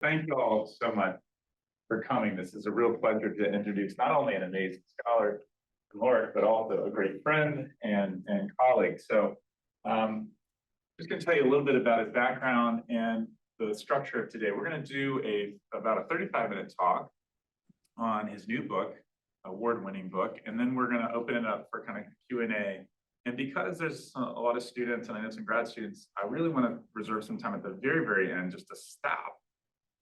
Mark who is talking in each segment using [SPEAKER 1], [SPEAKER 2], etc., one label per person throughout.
[SPEAKER 1] Thank you all so much for coming. This is a real pleasure to introduce not only an amazing scholar, Tim Lorek, but also a great friend and colleague. So just going to tell you a little bit about his background and the structure of today. We're going to do about a 35-minute talk on his new book, award-winning book, and then we're going to open it up for kind of Q&A. And because there's a lot of students, and I know some grad students, I really want to reserve some time at the very, very end just to stop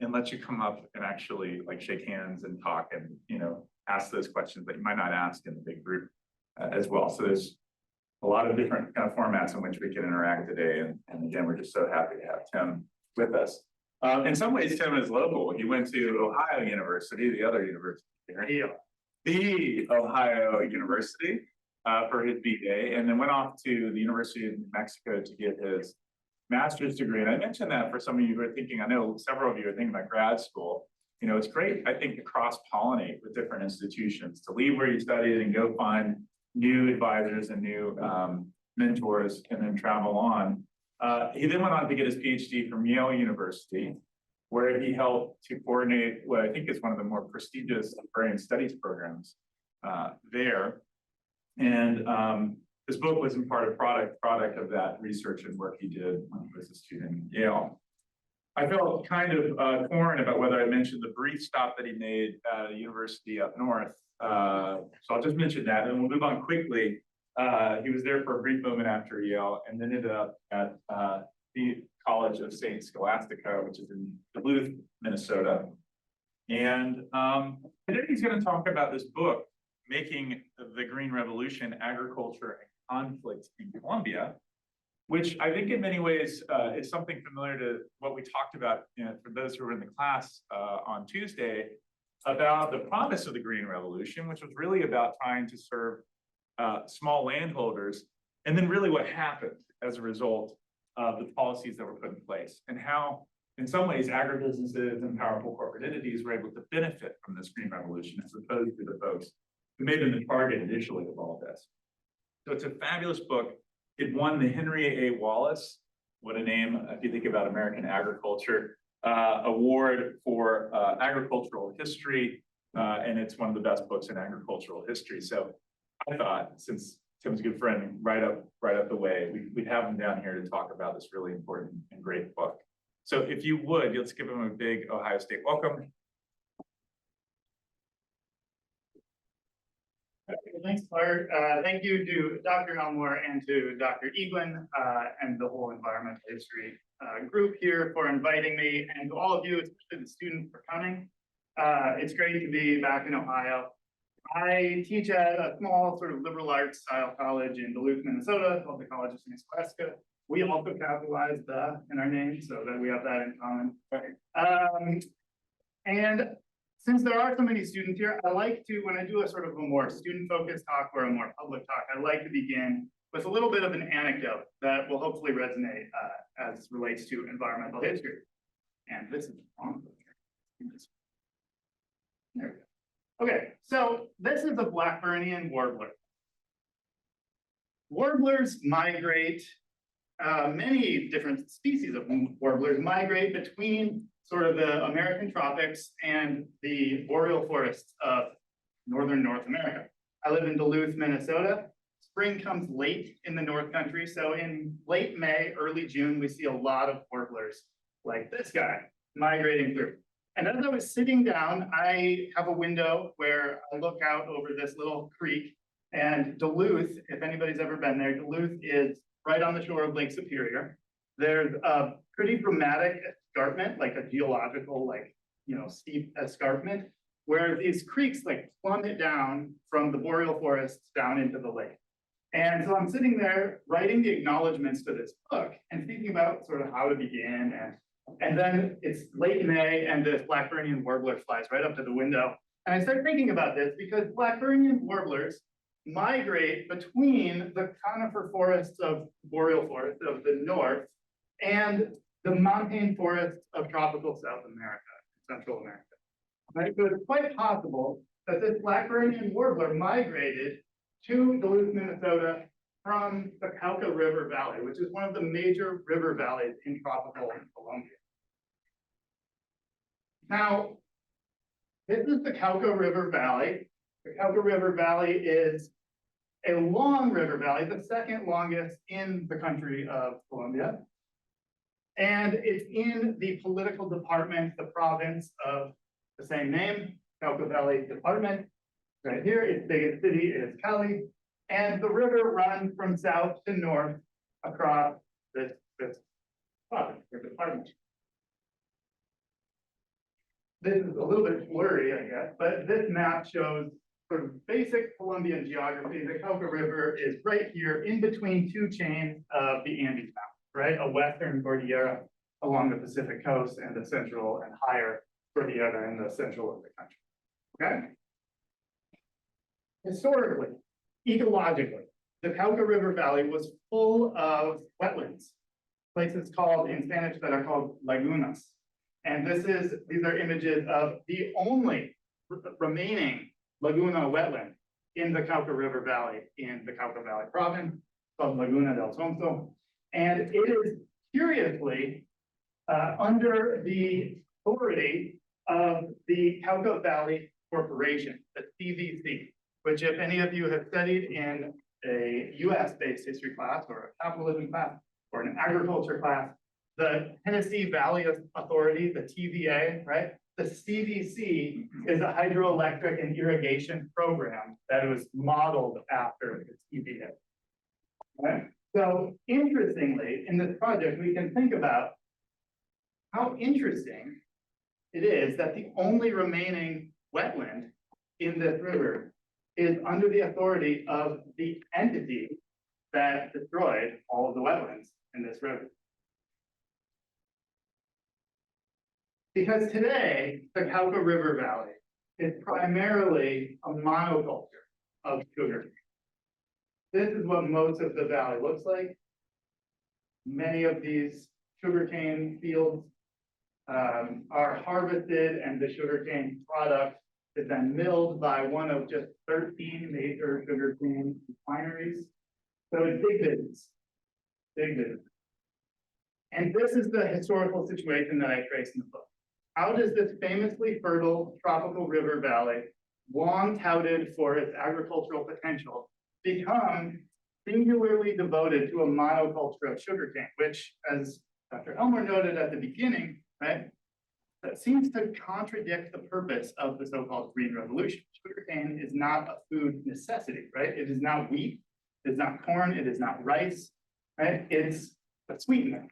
[SPEAKER 1] and let you come up and actually like shake hands and talk and, you know, ask those questions that you might not ask in the big group as well. So there's a lot of different kind of formats in which we can interact today. And again, we're just so happy to have Tim with us. In some ways, Tim is local. He went to Ohio University, the other university here, the Ohio University for his BA, and then went off to the University of New Mexico to get his master's degree. And I mentioned that for some of you who are thinking, I know several of you are thinking about grad school. You know, it's great, I think, to cross-pollinate with different institutions, to leave where you studied and go find new advisors and new mentors and then travel on. He then went on to get his PhD from Yale University, where he helped to coordinate what I think is one of the more prestigious librarian studies programs there. And this book was in part a product of that research and work he did when he was a student at Yale. I felt kind of torn about whether I mentioned the brief stop that he made at a university up north. So I'll just mention that, and we'll move on quickly. He was there for a brief moment after Yale, and then ended up at the College of St. Scholastica, which is in Duluth, Minnesota. And today he's going to talk about this book, Making the Green Revolution, Agriculture and Conflict in Colombia, which I think in many ways is something familiar to what we talked about, you know, for those who were in the class on Tuesday, about the promise of the Green Revolution, which was really about trying to serve small landholders, and then really what happened as a result of the policies that were put in place, and how, in some ways, agribusinesses and powerful corporate entities were able to benefit from this Green Revolution, as opposed to the folks who made them the target initially of all this. So it's a fabulous book. It won the Henry A. Wallace, what a name if you think about American agriculture, award for agricultural history, and it's one of the best books in agricultural history. So I thought, since Tim's a good friend, right up the way, we'd have him down here to talk about this really important and great book. So if you would, let's give him a big Ohio State welcome.
[SPEAKER 2] Thanks, Clark. Thank you to Dr. Elmore and to Dr. Eglin and the whole environmental history group here for inviting me, and to all of you, especially the students, for coming. It's great to be back in Ohio. I teach at a small sort of liberal arts style college in Duluth, Minnesota, called the College of St. Scholastica. We also capitalize the in our name so that we have that in common. And since there are so many students here, I like to, when I do a sort of a more student-focused talk or a more public talk, I like to begin with a little bit of an anecdote that will hopefully resonate as relates to environmental history. And this is the wrong picture. There we go. Okay, so this is a Blackburnian warbler. Warblers migrate, many different species of warblers migrate between sort of the American tropics and the boreal forests of northern North America. I live in Duluth, Minnesota. Spring comes late in the North Country, so in late May, early June, we see a lot of warblers like this guy migrating through. And as I was sitting down, I have a window where I look out over this little creek, and Duluth, if anybody's ever been there, Duluth is right on the shore of Lake Superior. There's a pretty dramatic escarpment, like a geological, like, you know, steep escarpment, where these creeks like plummet down from the boreal forests down into the lake. And so I'm sitting there writing the acknowledgements to this book and thinking about sort of how to begin. And then it's late May and this Blackburnian warbler flies right up to the window. And I start thinking about this because Blackburnian warblers migrate between the conifer forests of boreal forests of the north and the montane forests of tropical South America, Central America. Right? So it's quite possible that this Blackburnian warbler migrated to Duluth, Minnesota from the Cauca River Valley, which is one of the major river valleys in tropical Colombia. Now, this is the Cauca River Valley. The Cauca River Valley is a long river valley, the second longest in the country of Colombia. And it's in the political department, the province of the same name, Cauca Valley Department. Right here, its biggest city is Cali. And the river runs from south to north across this province or department. This is a little bit blurry, I guess, but this map shows sort of basic Colombian geography. The Cauca River is right here in between two chains of the Andes Mountains, right? A western cordillera along the Pacific coast and the central and higher cordillera in the central of the country, okay? Historically, ecologically, the Cauca River Valley was full of wetlands, places called in Spanish that are called lagunas. And these are images of the only remaining laguna wetland in the Cauca River Valley in the Cauca Valley province, called Laguna del Sonso. And it is curiously under the authority of the Cauca Valley Corporation, the CVC, which if any of you have studied in a US-based history class or a capitalism class or an agriculture class, the Tennessee Valley Authority, the TVA, right? The CVC is a hydroelectric and irrigation program that was modeled after the TVA. Right? So interestingly, in this project, we can think about how interesting it is that the only remaining wetland in this river is under the authority of the entity that destroyed all of the wetlands in this river. Because today, the Cauca River Valley is primarily a monoculture of sugar. This is what most of the valley looks like. Many of these sugarcane fields are harvested, and the sugarcane product is then milled by one of just 13 major sugarcane refineries. So it's big business, big business. And this is the historical situation that I trace in the book. How does this famously fertile tropical river valley, long touted for its agricultural potential, become singularly devoted to a monoculture of sugarcane, which, as Dr. Elmer noted at the beginning, right, that seems to contradict the purpose of the so-called Green Revolution. Sugarcane is not a food necessity, right? It is not wheat, it is not corn, it is not rice, right? It's a sweetener.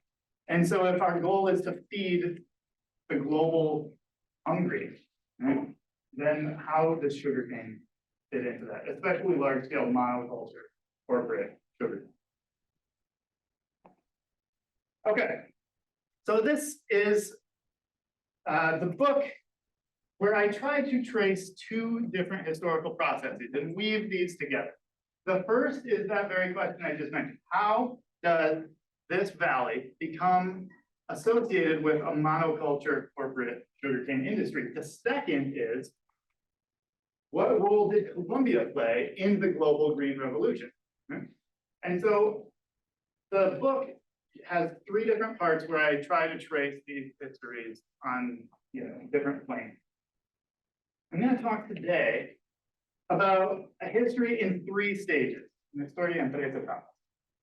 [SPEAKER 2] And so if our goal is to feed the global hungry, right, then how does sugarcane fit into that, especially large-scale monoculture corporate sugar? Okay, so this is the book where I try to trace two different historical processes and weave these together. The first is that very question I just mentioned. How does this valley become associated with a monoculture corporate sugarcane industry? The second is, what role did Colombia play in the global Green Revolution? And so the book has three different parts where I try to trace these histories on different planes. I'm going to talk today about a history in three stages, an historia en tres etapas.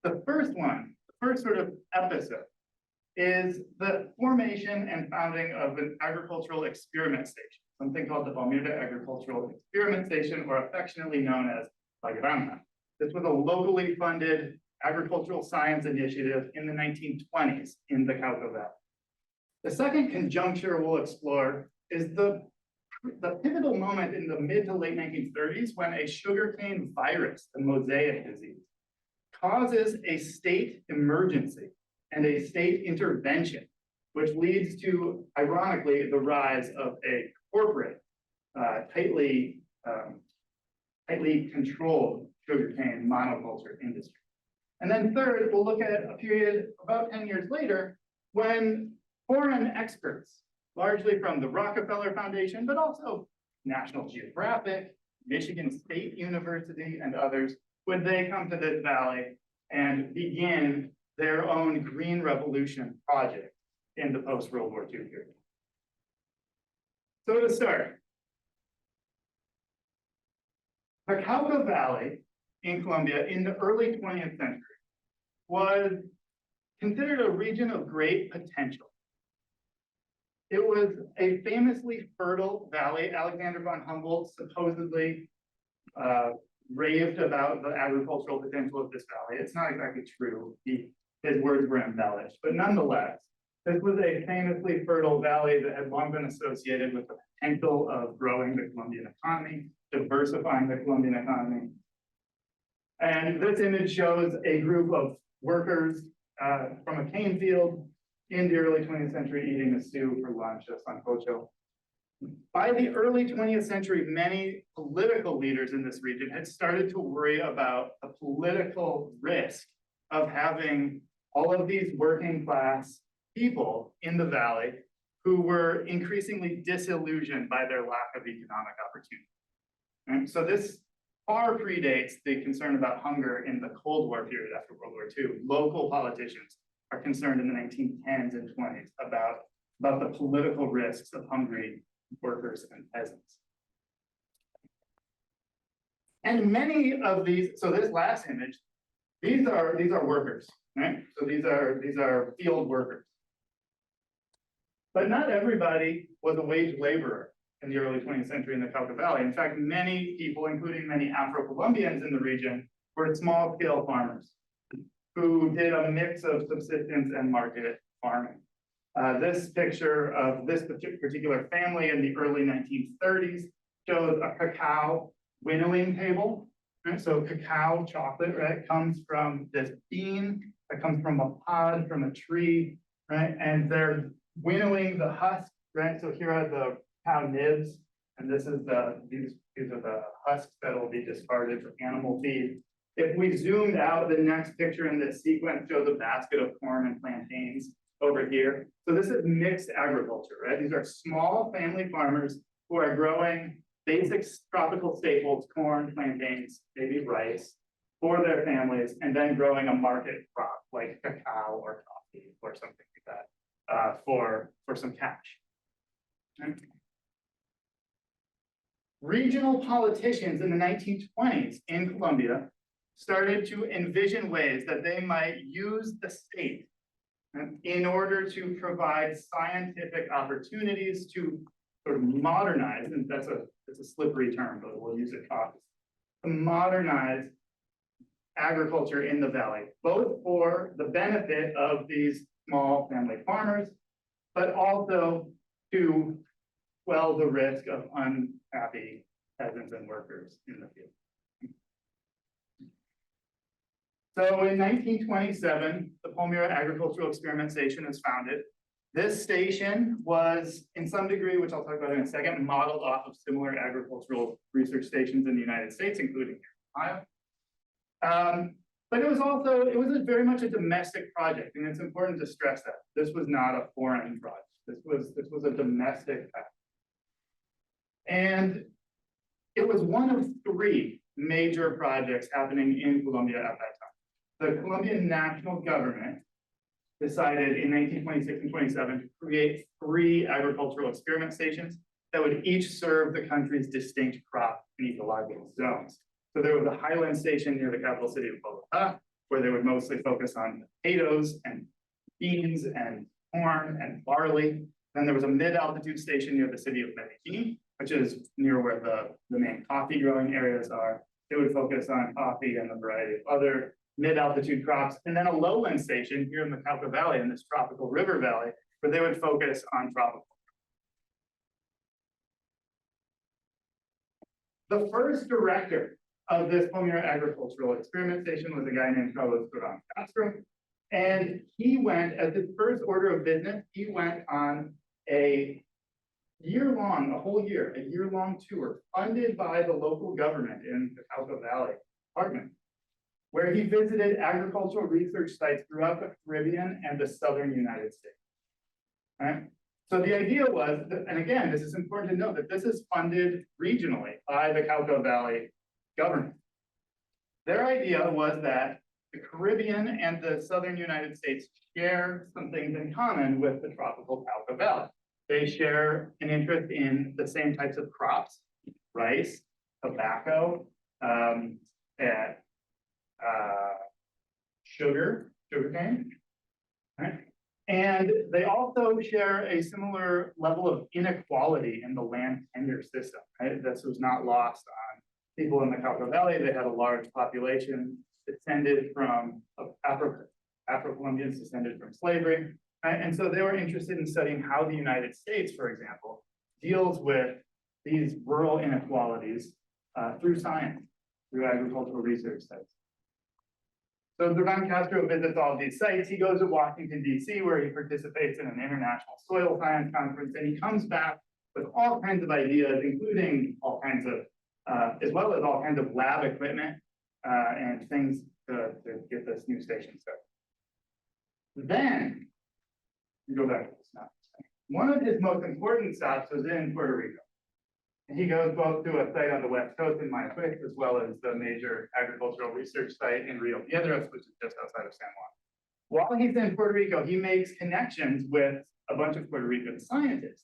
[SPEAKER 2] The first one, the first sort of episode, is the formation and founding of an agricultural experiment station, something called the Palmira Agricultural Experiment Station, or affectionately known as La Granja. This was a locally funded agricultural science initiative in the 1920s in the Cauca Valley. The second conjuncture we'll explore is the pivotal moment in the mid to late 1930s when a sugarcane virus, the mosaic disease, causes a state emergency and a state intervention, which leads to, ironically, the rise of a corporate, tightly controlled sugarcane monoculture industry. And then third, we'll look at a period about 10 years later when foreign experts, largely from the Rockefeller Foundation, but also National Geographic, Michigan State University, and others, would they come to this valley and begin their own Green Revolution project in the post-World War II period. So to start, the Cauca Valley in Colombia in the early 20th century was considered a region of great potential. It was a famously fertile valley. Alexander von Humboldt supposedly raved about the agricultural potential of this valley. It's not exactly true. His words were embellished, but nonetheless, this was a famously fertile valley that had long been associated with the potential of growing the Colombian economy, diversifying the Colombian economy. And this image shows a group of workers from a cane field in the early 20th century eating a stew for lunch, a sancocho. By the early 20th century, many political leaders in this region had started to worry about the political risk of having all of these working class people in the valley who were increasingly disillusioned by their lack of economic opportunity. And so this far predates the concern about hunger in the Cold War period after World War II. Local politicians are concerned in the 1910s and 20s about the political risks of hungry workers and peasants. And many of these, so this last image, these are workers, right? So these are field workers. But not everybody was a wage laborer in the early 20th century in the Cauca Valley. In fact, many people, including many Afro-Colombians in the region, were small-scale farmers who did a mix of subsistence and market farming. This picture of this particular family in the early 1930s shows a cacao winnowing table. Right? So cacao chocolate, right, comes from this bean that comes from a pod, from a tree, right? And they're winnowing the husk, right? So here are the cow nibs, and this is these are the husks that will be discarded for animal feed. If we zoomed out, the next picture in this sequence shows a basket of corn and plantains over here. So this is mixed agriculture, right? These are small family farmers who are growing basic tropical staples, corn, plantains, maybe rice, for their families, and then growing a market crop like cacao or coffee or something like that for some cash. Okay. Regional politicians in the 1920s in Colombia started to envision ways that they might use the state in order to provide scientific opportunities to sort of modernize, and it's a slippery term, but we'll use it cautiously, to modernize agriculture in the valley, both for the benefit of these small family farmers, but also to quell the risk of unhappy peasants and workers in the field. So in 1927, the Palmira Agricultural Experiment Station is founded. This station was, in some degree, which I'll talk about in a second, modeled off of similar agricultural research stations in the United States, including Ohio. But it was very much a domestic project, and it's important to stress that. This was not a foreign project. This was a domestic effort. And it was one of three major projects happening in Colombia at that time. The Colombian national government decided in 1926 and 27 to create 3 agricultural experiment stations that would each serve the country's distinct crop and ecological zones. So there was a highland station near the capital city of Bogota, where they would mostly focus on potatoes and beans and corn and barley. Then there was a mid-altitude station near the city of Medellin, which is near where the main coffee growing areas are. They would focus on coffee and a variety of other mid-altitude crops, and then a lowland station here in the Cauca Valley, in this tropical river valley, where they would focus on tropical. The first director of this Palmira Agricultural Experiment Station was a guy named Carlos Duran Castro, and he went, as his first order of business, he went on a whole year-long tour funded by the local government in the Cauca Valley department, where he visited agricultural research sites throughout the Caribbean and the southern United States. Right? So the idea was, and again, this is important to note that this is funded regionally by the Cauca Valley government. Their idea was that the Caribbean and the southern United States share some things in common with the tropical Cauca Valley. They share an interest in the same types of crops, rice, tobacco, and sugarcane. Right? And they also share a similar level of inequality in the land tenure system. Right? This was not lost on people in the Cauca Valley. They had a large population descended from Afro-Colombians descended from slavery. Right? And so they were interested in studying how the United States, for example, deals with these rural inequalities through science, through agricultural research sites. So Duran Castro visits all of these sites. He goes to Washington, D.C., where he participates in an international soil science conference, and he comes back with all kinds of ideas, including all kinds of, as well as all kinds of lab equipment and things to get this new station started. Then, we go back to this map. One of his most important stops was in Puerto Rico. And he goes both to a site on the west coast in Mayaguez, as well as the major agricultural research site in Rio Piedras, which is just outside of San Juan. While he's in Puerto Rico, he makes connections with a bunch of Puerto Rican scientists,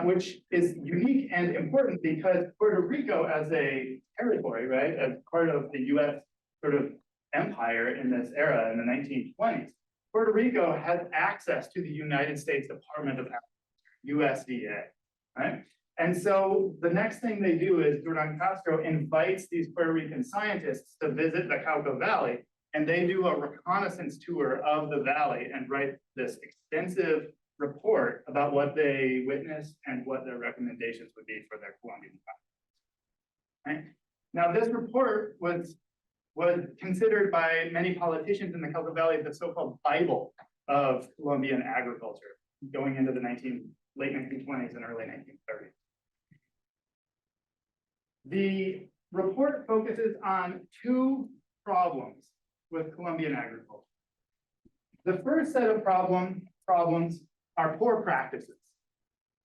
[SPEAKER 2] which is unique and important because Puerto Rico as a territory, right, as part of the US sort of empire in this era in the 1920s, Puerto Rico has access to the United States Department of Agriculture, USDA, right? And so the next thing they do is Duran Castro invites these Puerto Rican scientists to visit the Cauca Valley, and they do a reconnaissance tour of the valley and write this extensive report about what they witnessed and what their recommendations would be for their Colombian project. Right? Now, this report was considered by many politicians in the Cauca Valley the so-called Bible of Colombian agriculture, going into the late 1920s and early 1930s. The report focuses on two problems with Colombian agriculture. The first set of problems are poor practices.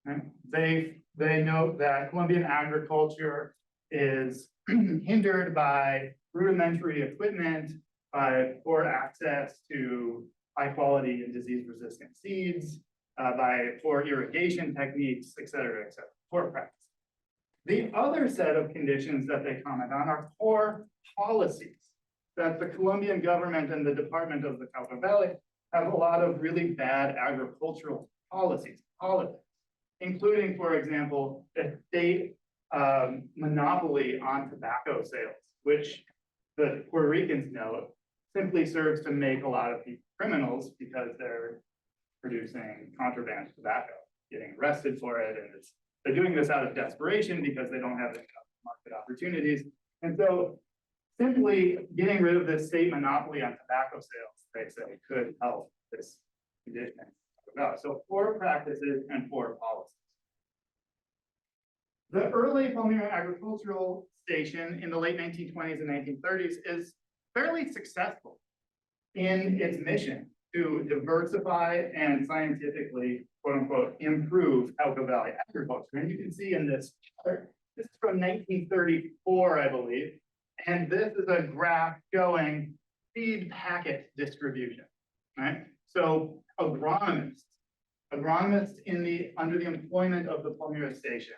[SPEAKER 2] Right? They note that Colombian agriculture is hindered by rudimentary equipment, by poor access to high quality and disease-resistant seeds, by poor irrigation techniques, et cetera, poor practice. The other set of conditions that they comment on are poor policies that the Colombian government and the Department of the Cauca Valley have a lot of really bad agricultural policies, politics, including, for example, the state monopoly on tobacco sales, which the Puerto Ricans know simply serves to make a lot of people criminals because they're producing contraband tobacco, getting arrested for it, and they're doing this out of desperation because they don't have enough market opportunities. And so simply getting rid of this state monopoly on tobacco sales, they say, could help this condition. So poor practices and poor policies. The early Palmira agricultural station in the late 1920s and 1930s is fairly successful in its mission to diversify and scientifically, quote unquote, improve Cauca Valley agriculture. And you can see in this chart, this is from 1934, I believe. And this is a graph showing seed packet distribution, right? So agronomists under the employment of the Palmira station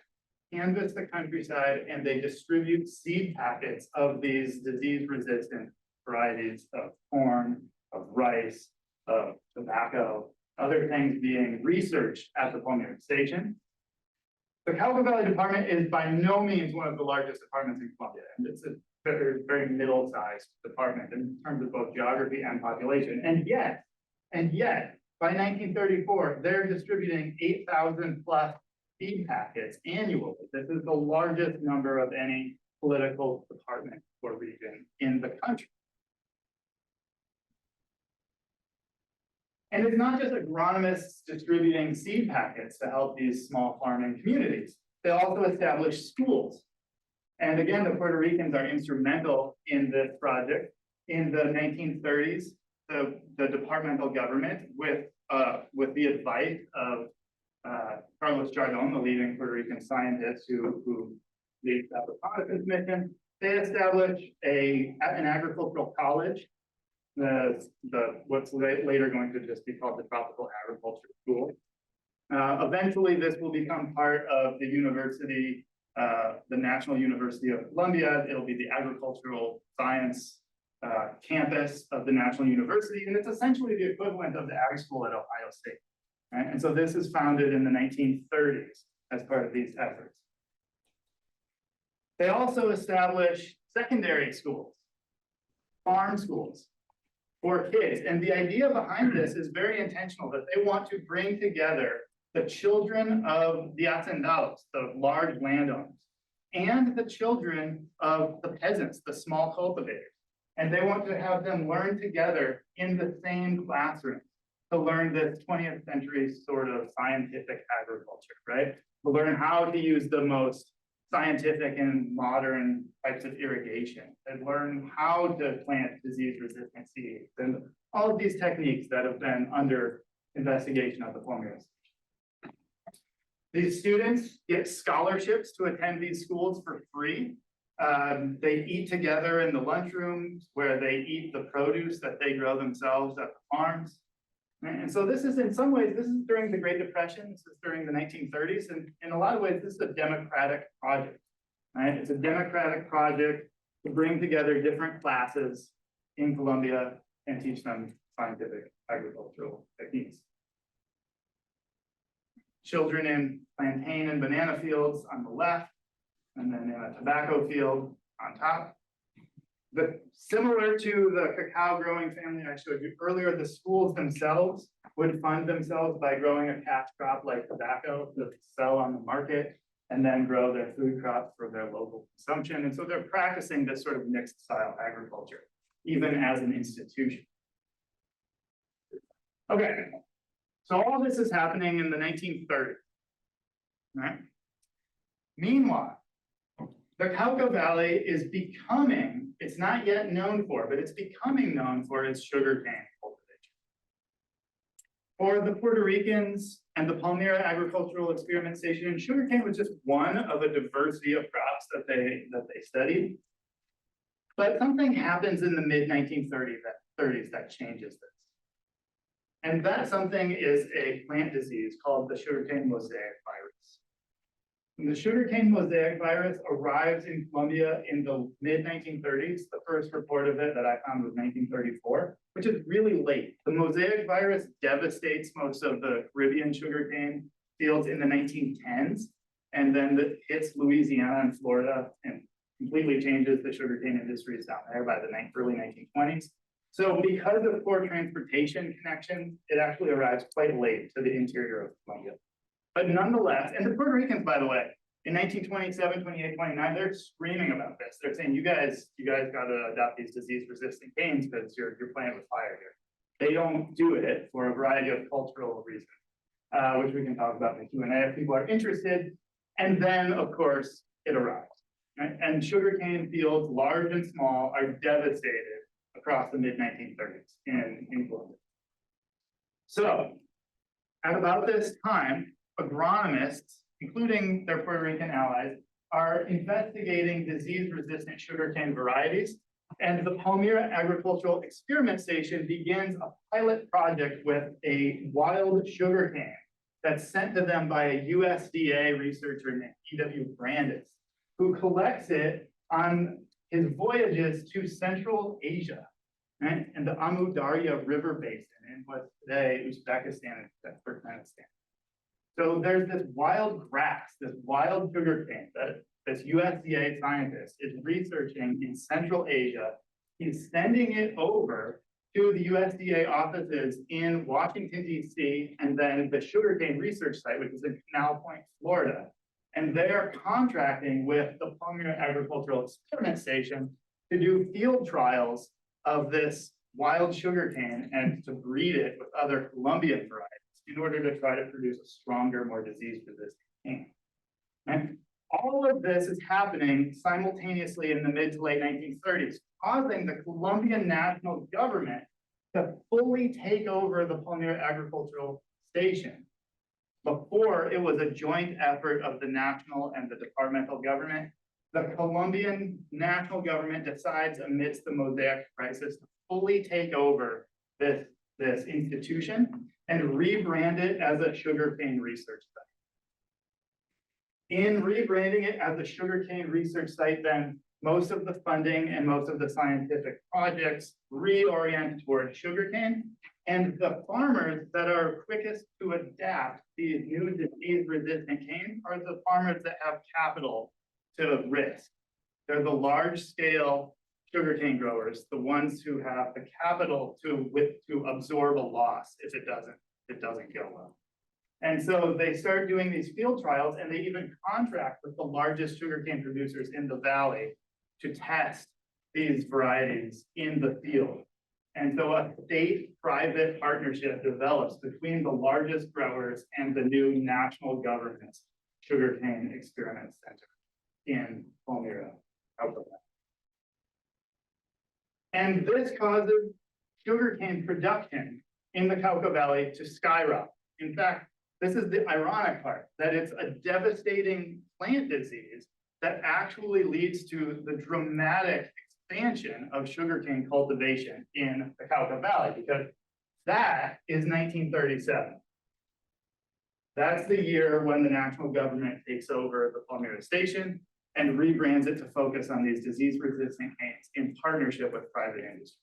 [SPEAKER 2] canvass the countryside and they distribute seed packets of these disease-resistant varieties of corn, of rice, of tobacco, other things being researched at the Palmira station. The Cauca Valley Department is by no means one of the largest departments in Colombia, and it's a very, very middle-sized department in terms of both geography and population. And yet, by 1934, they're distributing 8,000 plus seed packets annually. This is the largest number of any political department or region in the country. And it's not just agronomists distributing seed packets to help these small farming communities. They also establish schools. And again, the Puerto Ricans are instrumental in this project. In the 1930s, the departmental government, with the advice of Carlos Jardón, the leading Puerto Rican scientist who leads that reconnaissance mission, they established an agricultural college, what's later going to just be called the Tropical Agriculture School. Eventually, this will become part of the university, the National University of Colombia. It'll be the agricultural science campus of the National University, and it's essentially the equivalent of the Ag School at Ohio State. Right? And so this is founded in the 1930s as part of these efforts. They also establish secondary schools, farm schools for kids. And the idea behind this is very intentional, that they want to bring together the children of the hacendados, the large landowners, and the children of the peasants, the small cultivators. And they want to have them learn together in the same classroom to learn this 20th century sort of scientific agriculture, right? To learn how to use the most scientific and modern types of irrigation, and learn how to plant disease-resistant seeds, and all of these techniques that have been under investigation at the Palmira. These students get scholarships to attend these schools for free. They eat together in the lunchrooms where they eat the produce that they grow themselves at the farms. And so this is, in some ways, this is during the Great Depression, this is during the 1930s, and in a lot of ways, this is a democratic project, right? It's a democratic project to bring together different classes in Colombia and teach them scientific agricultural techniques. Children in plantain and banana fields on the left, and then in a tobacco field on top. Similar to the cacao growing family I showed you earlier, the schools themselves would fund themselves by growing a cash crop like tobacco to sell on the market, and then grow their food crops for their local consumption. And so they're practicing this sort of mixed style agriculture, even as an institution. Okay, so all this is happening in the 1930s, right? Meanwhile, the Cauca Valley is becoming, it's not yet known for, but it's becoming known for its sugarcane cultivation. For the Puerto Ricans and the Palmira Agricultural Experiment Station, sugarcane was just one of a diversity of crops that they studied. But something happens in the mid-1930s that changes this. And that something is a plant disease called the sugarcane mosaic virus. And the sugarcane mosaic virus arrives in Colombia in the mid-1930s. The first report of it that I found was 1934, which is really late. The mosaic virus devastates most of the Caribbean sugarcane fields in the 1910s, and then it hits Louisiana and Florida and completely changes the sugarcane industries down there by the early 1920s. So because of poor transportation connections, it actually arrives quite late to the interior of Colombia. But nonetheless, and the Puerto Ricans, by the way, in 1927, 28, 29, they're screaming about this. They're saying, you guys got to adopt these disease-resistant canes because you're playing with fire here. They don't do it for a variety of cultural reasons, which we can talk about in the Q&A if people are interested. And then, of course, it arrives. Right? And sugarcane fields, large and small, are devastated across the mid-1930s in Colombia. So, at about this time, agronomists, including their Puerto Rican allies, are investigating disease-resistant sugarcane varieties, and the Palmira Agricultural Experiment Station begins a pilot project with a wild sugarcane that's sent to them by a USDA researcher named E.W. Brandis, who collects it on his voyages to Central Asia, right? And the Amu Darya River Basin in what's today Uzbekistan and Turkmenistan. So there's this wild grass, this wild sugarcane that this USDA scientist is researching in Central Asia. He's sending it over to the USDA offices in Washington, D.C., and then the sugarcane research site, which is in Canal Point, Florida. And they're contracting with the Palmira Agricultural Experiment Station to do field trials of this wild sugarcane and to breed it with other Colombian varieties in order to try to produce a stronger, more disease-resistant cane. And all of this is happening simultaneously in the mid to late 1930s, causing the Colombian national government to fully take over the Palmira Agricultural Station. Before, it was a joint effort of the national and the departmental government. The Colombian national government decides amidst the mosaic crisis to fully take over this institution and rebrand it as a sugarcane research site. In rebranding it as a sugarcane research site, then most of the funding and most of the scientific projects reorient toward sugarcane. And the farmers that are quickest to adapt these new disease-resistant canes are the farmers that have capital to risk. They're the large-scale sugarcane growers, the ones who have the capital to absorb a loss if it doesn't go well. And so they start doing these field trials, and they even contract with the largest sugarcane producers in the valley to test these varieties in the field. And so a state-private partnership develops between the largest growers and the new national government's Sugarcane Experiment Center in Palmira, Cauca Valley. And this causes sugarcane production in the Cauca Valley to skyrocket. In fact, this is the ironic part, that it's a devastating plant disease that actually leads to the dramatic expansion of sugarcane cultivation in the Cauca Valley, because that is 1937. That's the year when the national government takes over the Palmira station and rebrands it to focus on these disease-resistant canes in partnership with private industry.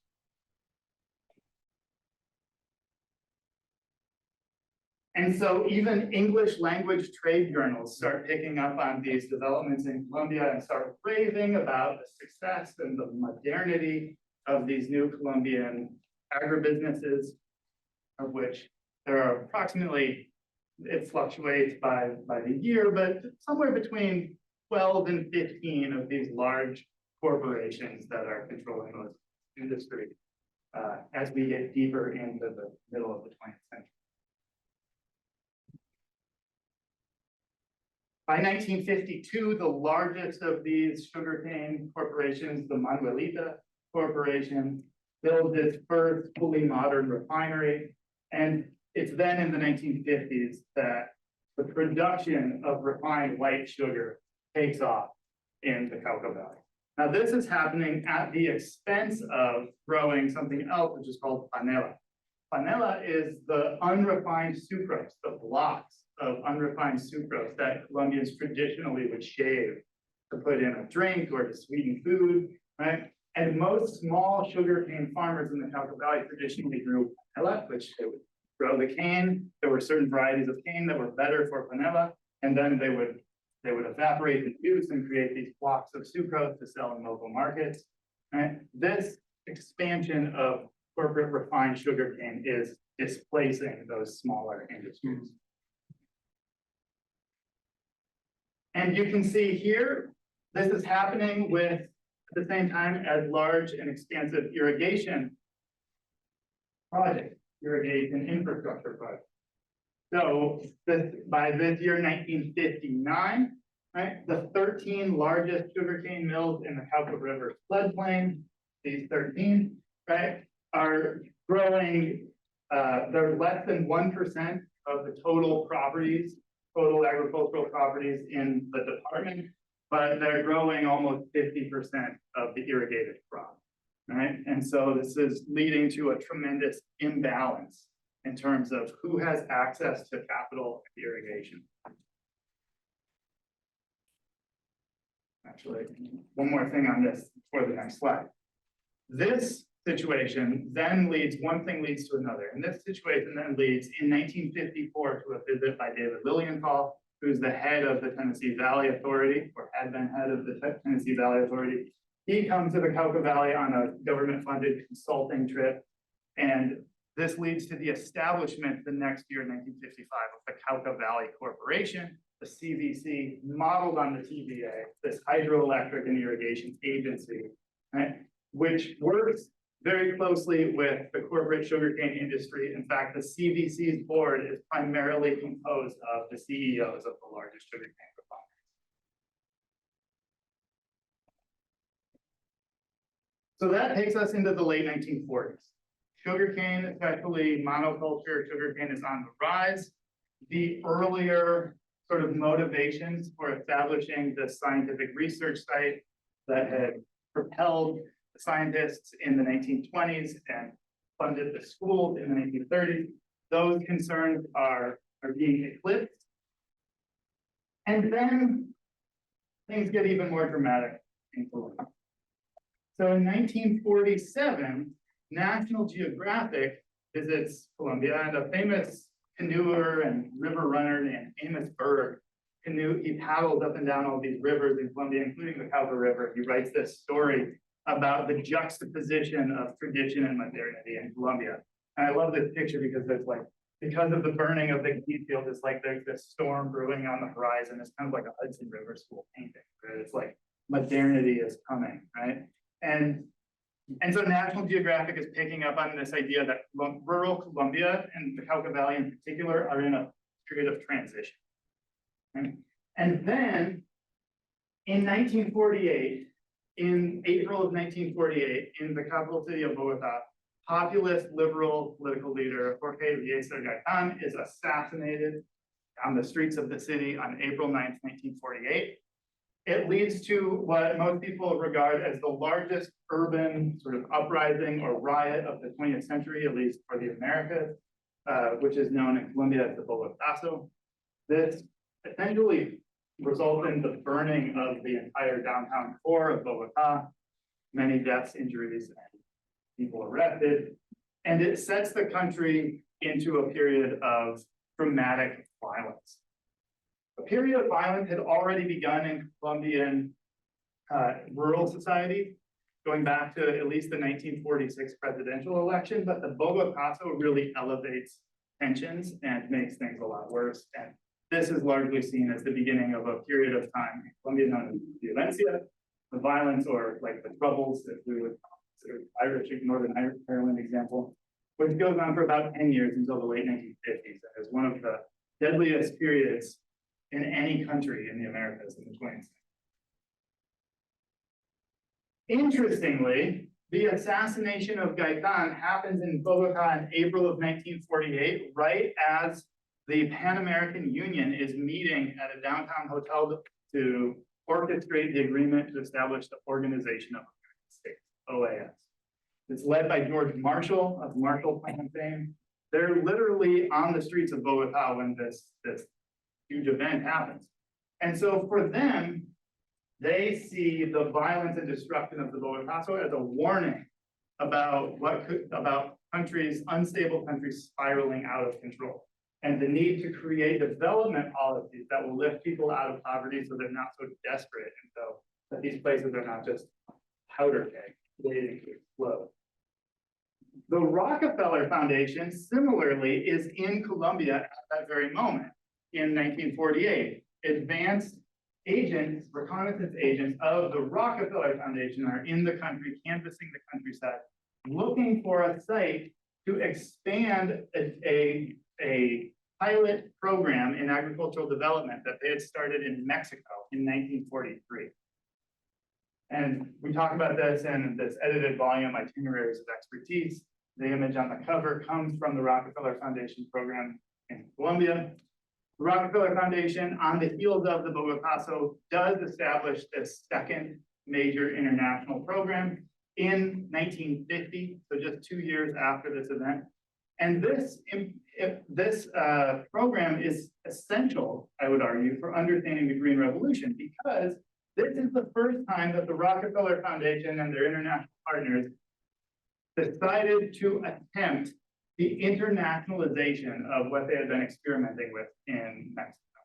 [SPEAKER 2] And so even English language trade journals start picking up on these developments in Colombia and start raving about the success and the modernity of these new Colombian agribusinesses, of which there are approximately, it fluctuates by the year, but somewhere between 12 and 15 of these large corporations that are controlling those industry as we get deeper into the middle of the 20th century. By 1952, the largest of these sugarcane corporations, the Manuelita Corporation, builds its first fully modern refinery. And it's then in the 1950s that the production of refined white sugar takes off in the Cauca Valley. Now, this is happening at the expense of growing something else, which is called panela. Panela is the unrefined sucrose, the blocks of unrefined sucrose that Colombians traditionally would shave to put in a drink or to sweeten food, right? And most small sugarcane farmers in the Cauca Valley traditionally grew panela, which they would grow the cane. There were certain varieties of cane that were better for panela, and then they would evaporate the juice and create these blocks of sucrose to sell in local markets. Right? This expansion of corporate refined sugarcane is displacing those smaller industries. And you can see here, this is happening with, at the same time as large and expansive irrigation projects, irrigation infrastructure projects. So by this year, 1959, right, the 13 largest sugarcane mills in the Cauca River floodplain, these 13, right, are growing, they're less than 1% of the total properties, total agricultural properties in the department, but they're growing almost 50% of the irrigated crop, right? And so this is leading to a tremendous imbalance in terms of who has access to capital and irrigation. Actually, one more thing on this for the next slide. This situation then leads, one thing leads to another. And this situation then leads in 1954 to a visit by David Lilienthal, who's the head of the Tennessee Valley Authority, or had been head of the Tennessee Valley Authority. He comes to the Cauca Valley on a government-funded consulting trip, and this leads to the establishment the next year, 1955, of the Cauca Valley Corporation, the CVC, modeled on the TVA, this hydroelectric and irrigation agency, right, which works very closely with the corporate sugarcane industry. In fact, the CVC's board is primarily composed of the CEOs of the largest sugarcane refineries. So that takes us into the late 1940s. Sugarcane, especially monoculture sugarcane, is on the rise. The earlier sort of motivations for establishing the scientific research site that had propelled the scientists in the 1920s and funded the schools in the 1930s those concerns are being eclipsed. And then things get even more dramatic in Colombia. So in 1947, National Geographic visits Colombia, and a famous canoeer and river runner named Amos Berg he paddles up and down all these rivers in Colombia, including the Cauca River. He writes this story about the juxtaposition of tradition and modernity in Colombia. And I love this picture because there's like, because of the burning of the wheat field, it's like there's this storm brewing on the horizon. It's kind of like a Hudson River School painting, right? It's like modernity is coming, right? And so National Geographic is picking up on this idea that rural Colombia and the Cauca Valley in particular are in a period of transition. Right? And then in 1948, in April of 1948, in the capital city of Bogota, populist liberal political leader Jorge Eliezer Gaitan is assassinated on the streets of the city on April 9th, 1948. It leads to what most people regard as the largest urban sort of uprising or riot of the 20th century, at least for the Americas, which is known in Colombia as the Bogotazo. This essentially resulted in the burning of the entire downtown core of Bogota, many deaths, injuries, and people arrested. And it sets the country into a period of dramatic violence. A period of violence had already begun in Colombian rural society, going back to at least the 1946 presidential election, but the Bogotazo really elevates tensions and makes things a lot worse. And this is largely seen as the beginning of a period of time in Colombia known as violencia, the violence or like the troubles that we would consider Irish, Northern Ireland example, which goes on for about 10 years until the late 1950s. And is one of the deadliest periods in any country in the Americas in the 20th century. Interestingly, the assassination of Gaitan happens in Bogota in April of 1948, right as the Pan American Union is meeting at a downtown hotel to orchestrate the agreement to establish the Organization of American States, OAS. It's led by George Marshall of Marshall Plan fame. They're literally on the streets of Bogota when this huge event happens. And so for them, they see the violence and destruction of the Bogotazo as a warning about unstable countries spiraling out of control, and the need to create development policies that will lift people out of poverty so they're not so desperate, and so that these places are not just powder keg waiting to explode. The Rockefeller Foundation, similarly, is in Colombia at that very moment. In 1948, advanced agents, reconnaissance agents of the Rockefeller Foundation are in the country, canvassing the countryside, looking for a site to expand a pilot program in agricultural development that they had started in Mexico in 1943. And we talk about this in this edited volume, Itineraries of Expertise. The image on the cover comes from the Rockefeller Foundation program in Colombia. The Rockefeller Foundation, on the heels of the Bogotazo, does establish this second major international program in 1950, so just 2 years after this event. And this program is essential, I would argue, for understanding the Green Revolution, because this is the first time that the Rockefeller Foundation and their international partners decided to attempt the internationalization of what they had been experimenting with in Mexico.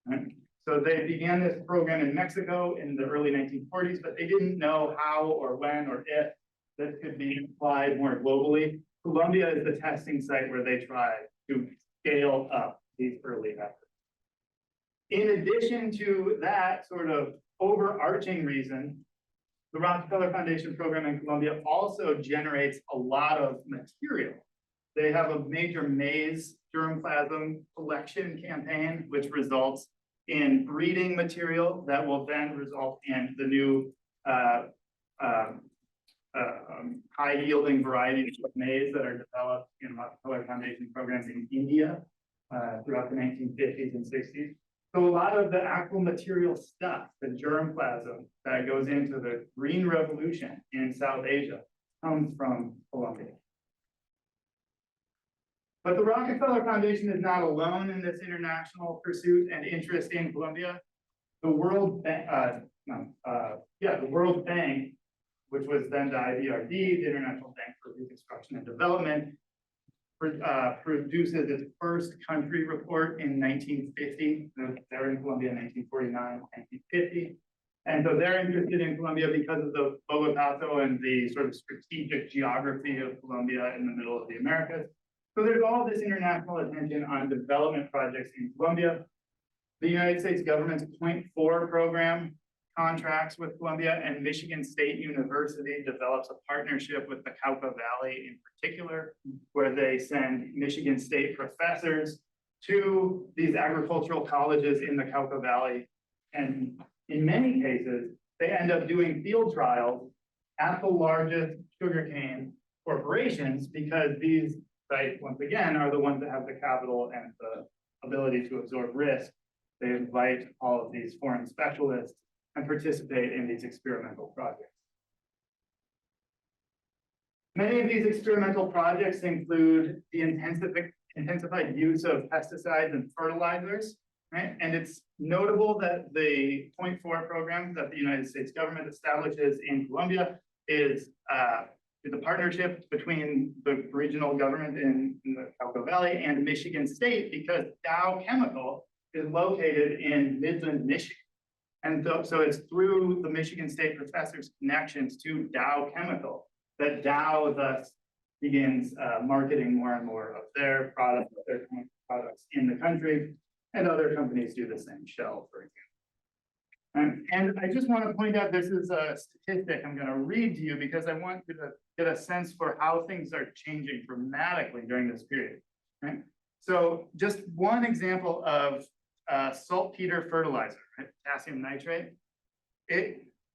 [SPEAKER 2] Right? So they began this program in Mexico in the early 1940s, but they didn't know how or when or if this could be applied more globally. Colombia is the testing site where they tried to scale up these early efforts. In addition to that sort of overarching reason, the Rockefeller Foundation program in Colombia also generates a lot of material. They have a major maize germplasm collection campaign, which results in breeding material that will then result in the new high-yielding varieties of maize that are developed in Rockefeller Foundation programs in India throughout the 1950s and 60s. So a lot of the actual material stuff, the germplasm that goes into the Green Revolution in South Asia, comes from Colombia. But the Rockefeller Foundation is not alone in this international pursuit and interest in Colombia. The World Bank, the World Bank, which was then the IBRD, the International Bank for Reconstruction and Development, produces its first country report in 1950. They're in Colombia in 1949, 1950. And so they're interested in Colombia because of the Bogotazo and the sort of strategic geography of Colombia in the middle of the Americas. So there's all this international attention on development projects in Colombia. The United States government's Point 4 program contracts with Colombia, and Michigan State University develops a partnership with the Cauca Valley in particular, where they send Michigan State professors to these agricultural colleges in the Cauca Valley. And in many cases, they end up doing field trials at the largest sugarcane corporations, because these sites, once again, are the ones that have the capital and the ability to absorb risk. They invite all of these foreign specialists and participate in these experimental projects. Many of these experimental projects include the intensified use of pesticides and fertilizers, right? And it's notable that the Point 4 program that the United States government establishes in Colombia is a partnership between the regional government in the Cauca Valley and Michigan State, because Dow Chemical is located in Midland, Michigan. And so it's through the Michigan State professors' connections to Dow Chemical that Dow thus begins marketing more and more of their products in the country, and other companies do the same. Shell, for example. And I just want to point out, this is a statistic I'm going to read to you because I want you to get a sense for how things are changing dramatically during this period. Right? So just one example of saltpeter fertilizer, right? Potassium nitrate.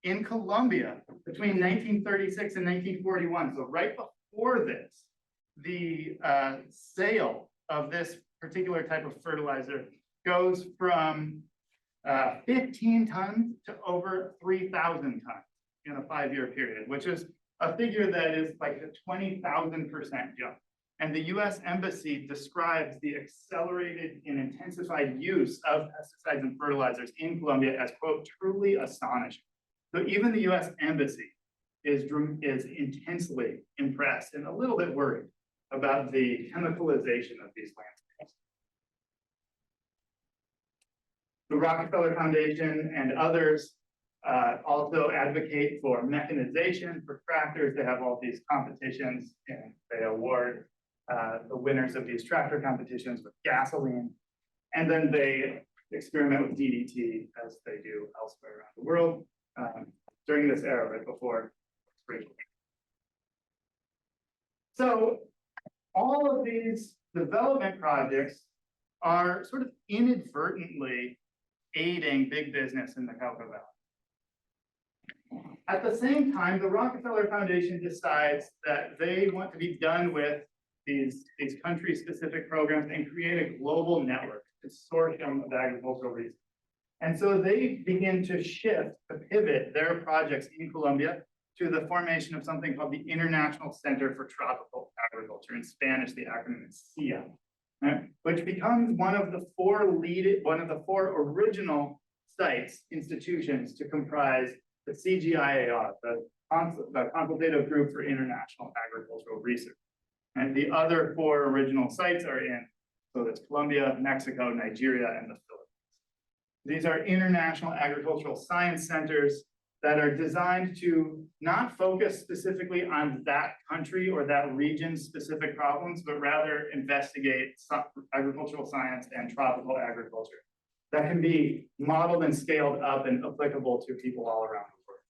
[SPEAKER 2] In Colombia, between 1936 and 1941, so right before this, the sale of this particular type of fertilizer goes from 15 tons to over 3,000 tons in a 5-year period, which is a figure that is like a 20,000% jump. And the US Embassy describes the accelerated and intensified use of pesticides and fertilizers in Colombia as, quote, truly astonishing. So even the US Embassy is intensely impressed and a little bit worried about the chemicalization of these landscapes. The Rockefeller Foundation and others also advocate for mechanization for tractors. They have all these competitions, and they award the winners of these tractor competitions with gasoline. And then they experiment with DDT, as they do elsewhere around the world, during this era, right before spring. So all of these development projects are sort of inadvertently aiding big business in the Cauca Valley. At the same time, the Rockefeller Foundation decides that they want to be done with these country-specific programs and create a global network consortium of agricultural research. And so they begin to pivot their projects in Colombia to the formation of something called the International Center for Tropical Agriculture. In Spanish, the acronym is CIAT, right? Which becomes one of the four original institutions to comprise the CGIAR, the Consultative Group for International Agricultural Research. And the other 4 original sites are in, so that's Colombia, Mexico, Nigeria, and the Philippines. These are international agricultural science centers that are designed to not focus specifically on that country or that region's specific problems, but rather investigate agricultural science and tropical agriculture that can be modeled and scaled up and applicable to people all around the world.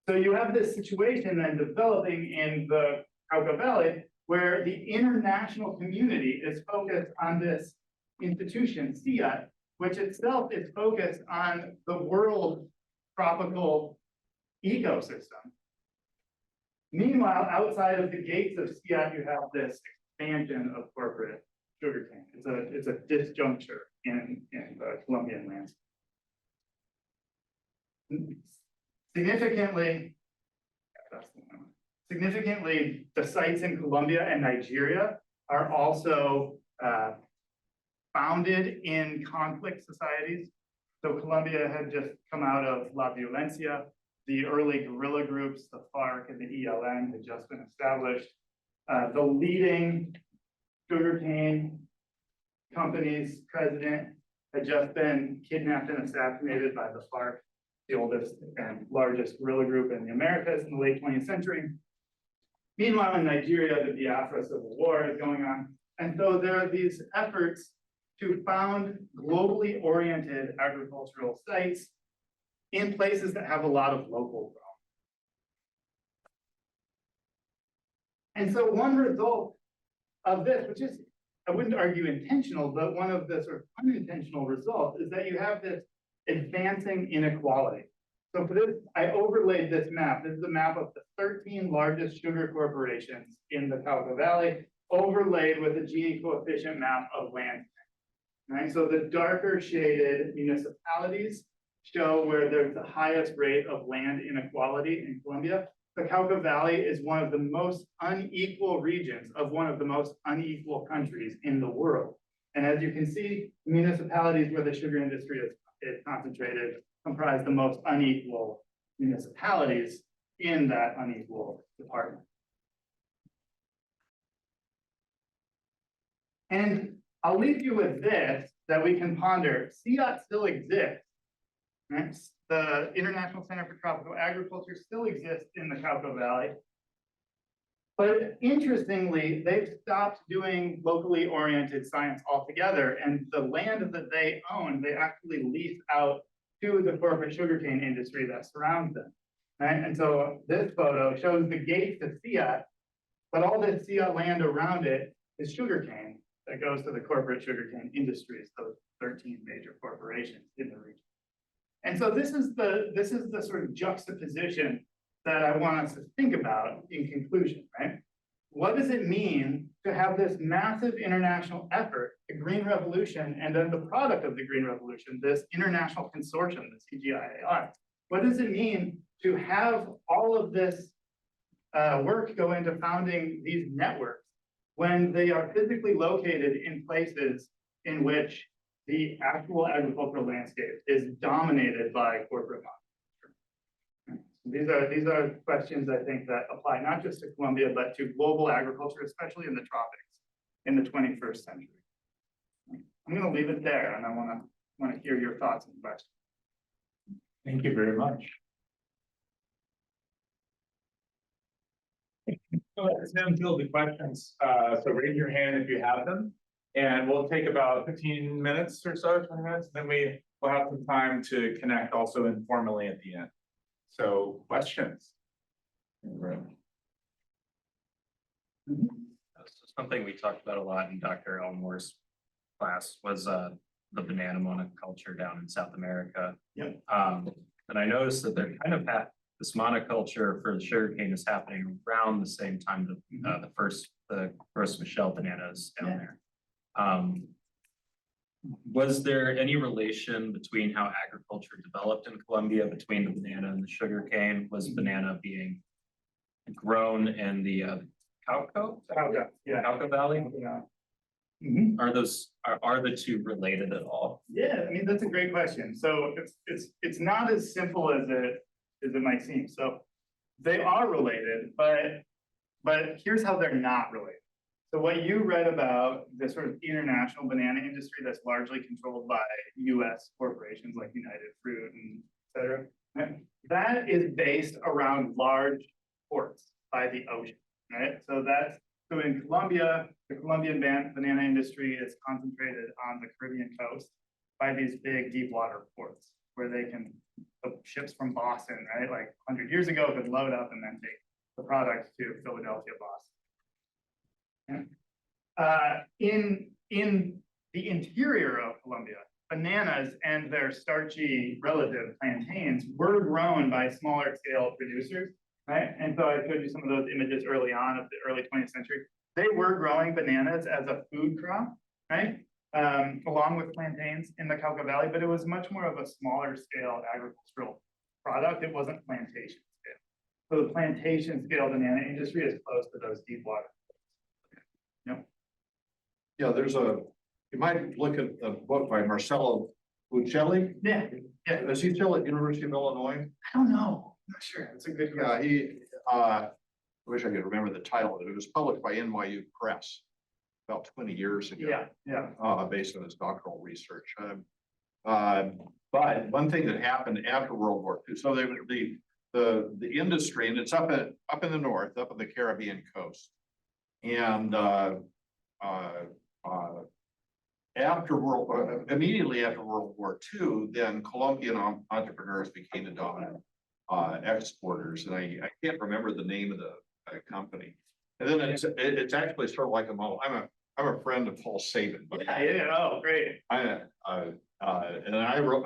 [SPEAKER 2] So you have this situation then developing in the Cauca Valley, where the international community is focused on this institution, CIAT, which itself is focused on the world tropical ecosystem. Meanwhile, outside of the gates of CIAT, you have this expansion of corporate sugarcane. It's a disjuncture in the Colombian landscape. Significantly, the sites in Colombia and Nigeria are also founded in conflict societies. So Colombia had just come out of La Violencia. The early guerrilla groups, the FARC and the ELN, had just been established. The leading sugarcane company's president had just been kidnapped and assassinated by the FARC, the oldest and largest guerrilla group in the Americas in the late 20th century. Meanwhile, in Nigeria, the Biafra Civil War is going on. And so there are these efforts to found globally oriented agricultural sites in places that have a lot of local growth. And so one result of this, which is, I wouldn't argue intentional, but one of the sort of unintentional results is that you have this advancing inequality. So for this, I overlaid this map. This is a map of the 13 largest sugar corporations in the Cauca Valley, overlaid with a Gini coefficient map of land. Right? So the darker shaded municipalities show where there's the highest rate of land inequality in Colombia. The Cauca Valley is one of the most unequal regions of one of the most unequal countries in the world. And as you can see, the municipalities where the sugar industry is concentrated comprise the most unequal municipalities in that unequal department. And I'll leave you with this that we can ponder. CIAT still exists. Right? The International Center for Tropical Agriculture still exists in the Cauca Valley. But interestingly, they've stopped doing locally oriented science altogether. And the land that they own, they actually lease out to the corporate sugarcane industry that surrounds them. Right? And so this photo shows the gates of CIAT, but all this CIAT land around it is sugarcane that goes to the corporate sugarcane industries, those 13 major corporations in the region. And so this is the sort of juxtaposition that I want us to think about in conclusion, right? What does it mean to have this massive international effort, the Green Revolution, and then the product of the Green Revolution, this international consortium, the CGIAR? What does it mean to have all of this work go into founding these networks when they are physically located in places in which the actual agricultural landscape is dominated by corporate monoculture? These are questions I think that apply not just to Colombia, but to global agriculture, especially in the tropics in the 21st century. I'm going to leave it there, and I want to hear your thoughts and questions.
[SPEAKER 1] Thank you very much. Let's now field the questions. So raise your hand if you have them. And we'll take about 15 minutes or so, 20 minutes, and then we'll have some time to connect also informally at the end. So questions?
[SPEAKER 3] Something we talked about a lot in Dr. Elmore's class was the banana monoculture down in South America.
[SPEAKER 2] Yep.
[SPEAKER 3] And I noticed that they're kind of this monoculture for the sugarcane is happening around the same time that the first Michelle bananas down there. Was there any relation between how agriculture developed in Colombia between the banana and the sugarcane? Was banana being grown in the Cauca Valley?
[SPEAKER 2] Yeah. Mm-hmm.
[SPEAKER 3] Are the two related at all?
[SPEAKER 2] Yeah, I mean, that's a great question. So it's not as simple as it might seem. So they are related, but here's how they're not related. So what you read about the sort of international banana industry that's largely controlled by US corporations like United Fruit and et cetera, right? That is based around large ports by the ocean, right? So in Colombia, the Colombian banana industry is concentrated on the Caribbean coast by these big deep water ports where they can, the ships from Boston, right? Like 100 years ago could load up and then take the product to Philadelphia, Boston. In the interior of Colombia, bananas and their starchy relative plantains were grown by smaller scale producers, right? And so I showed you some of those images early on of the early 20th century. They were growing bananas as a food crop, right? Along with plantains in the Cauca Valley, but it was much more of a smaller scale agricultural product. It wasn't plantation scale. So the plantation scale banana industry is close to those deep water. Yep.
[SPEAKER 4] Yeah, you might look at a book by Marcello Uccelli.
[SPEAKER 2] Yeah, yeah,
[SPEAKER 4] Is he still at University of Illinois?
[SPEAKER 2] I don't know, I'm not sure, that's a good question.
[SPEAKER 4] Yeah, I wish I could remember the title of it. It was published by NYU Press about 20 years ago.
[SPEAKER 2] Yeah,
[SPEAKER 4] Based on his doctoral research. But one thing that happened after World War II, so the industry, and it's up in the north, up in the Caribbean coast. And immediately after World War II, then Colombian entrepreneurs became the dominant exporters, and I can't remember the name of the company. And then it's actually sort of like a model. I'm a friend of Paul Sabin.
[SPEAKER 2] yeah, oh, great.
[SPEAKER 4] And I wrote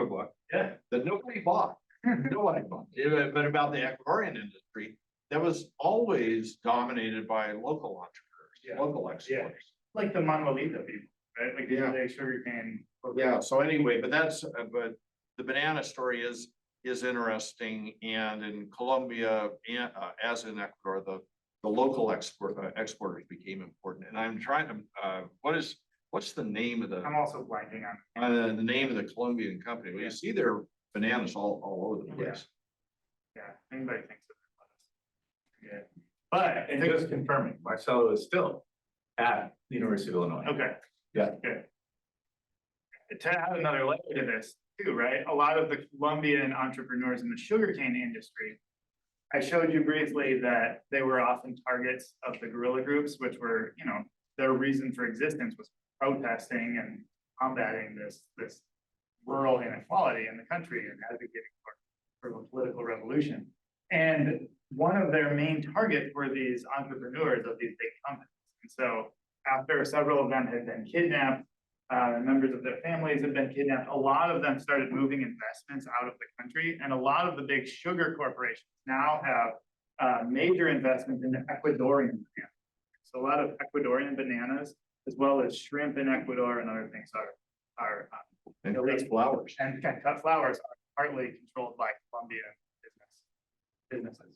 [SPEAKER 4] a book that nobody bought. Nobody bought, but about the Ecuadorian industry that was always dominated by local entrepreneurs, local exporters.
[SPEAKER 2] Like the Manuelita people, right? Like the sugarcane.
[SPEAKER 4] Yeah. So anyway, but the banana story is interesting, and in Colombia, as in Ecuador, the local exporters became important. And I'm trying to what's the name of
[SPEAKER 2] I'm also blanking on
[SPEAKER 4] the name of the Colombian company? Well, you see their bananas all over the place.
[SPEAKER 2] Yeah, anybody thinks of it. Yeah, but
[SPEAKER 1] And just confirming, Marcelo is still at the University of Illinois.
[SPEAKER 2] okay.
[SPEAKER 1] Yeah.
[SPEAKER 2] Good. To add another layer to this too, right? A lot of the Colombian entrepreneurs in the sugarcane industry, I showed you briefly that they were often targets of the guerrilla groups, which were, their reason for existence was protesting and combating this rural inequality in the country and advocating for a political revolution. And one of their main targets were these entrepreneurs of these big companies. And so after several of them had been kidnapped, members of their families had been kidnapped, a lot of them started moving investments out of the country. And a lot of the big sugar corporations now have major investments in the Ecuadorian bananas. So a lot of Ecuadorian bananas, as well as shrimp in Ecuador and other things are
[SPEAKER 4] And flowers.
[SPEAKER 2] and cut flowers are partly controlled by Colombian businesses.